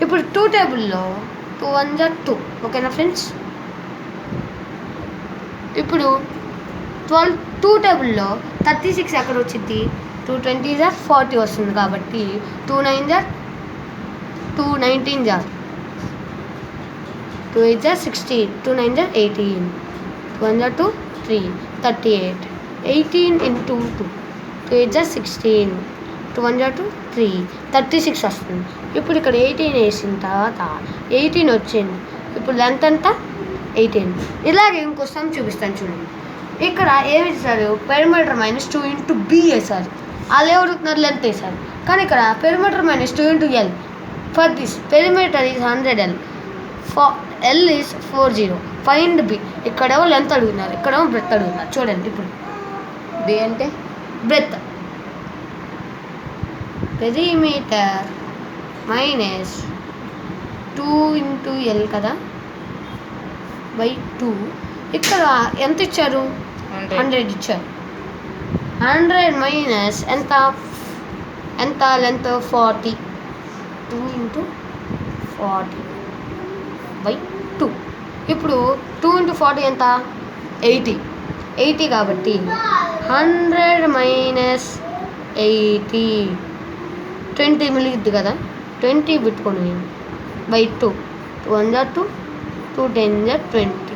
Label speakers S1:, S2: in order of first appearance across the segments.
S1: ఇప్పుడు 2 టేబుల్లో 2 1 జా 2, ఓకేనా ఫ్రెండ్స్? ఇప్పుడు 2 టేబుల్లో 36 ఎక్కడ వచ్చింది? 2 20 జా 40 వస్తుంది కాబట్టి 2 9 జా 2 19 జా 2 8 జా 16, 2 9 జా 18, 2 1 జా 2 3 38, 18 into 2, 2 8 జా 16, 2 1 జా 2 3 36 వస్తుంది. ఇప్పుడు ఇక్కడ 18 వేసిన తర్వాత 18 వచ్చింది. ఇప్పుడు లెంత్ అంతా 18. ఇలాగే ఇంకో సమ్ చూపిస్తాను చూడండి. ఇక్కడ ఏమి ఇస్తారు? పెరిమీటర్ మైనస్ 2 into b వేసారు. వాళ్ళు ఎవరుతున్నారు? లెంత్ వేసారు. కానీ ఇక్కడ perimeter minus 2 into l. For this perimeter is 100l, l is 40. Find b. ఇక్కడేమో లెంత్ అడుగుతున్నారు, ఇక్కడేమో బ్రెత్ అడుగుతున్నారు. చూడండి ఇప్పుడు
S2: b అంటే
S1: breadth. Perimeter minus 2 into l కదా బై 2. ఇక్కడ ఎంత ఇచ్చారు? 100 ఇచ్చారు. 100 మైనస్ ఎంత లెంత్ 40. 2 into 40 by 2. ఇప్పుడు 2 into 40 ఎంత? 80 కాబట్టి 100 మైనస్ 80 20 మిగిలిద్ది కదా, 20 పెట్టుకొని బై 2. 2 1 జా 2, 2 10 జా 20.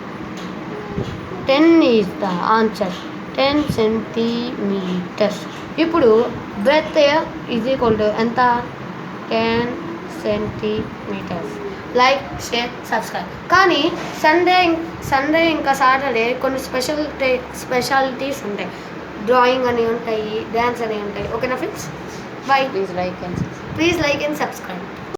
S1: 10 ఈజ్ ద ఆన్సర్, 10 సెంటీమీటర్స్. ఇప్పుడు బ్రెత్ ఈజ్ ఈక్వల్ టు ఎంత? 10 సెంటీమీటర్స్. Like, share, subscribe. కానీ సండే ఇంకా సాటర్డే కొన్ని స్పెషాలిటీస్ ఉంటాయి. డ్రాయింగ్ అని ఉంటాయి, డ్యాన్స్ అని ఉంటాయి. ఓకేనా friends? By.
S2: Please like and
S1: subscribe.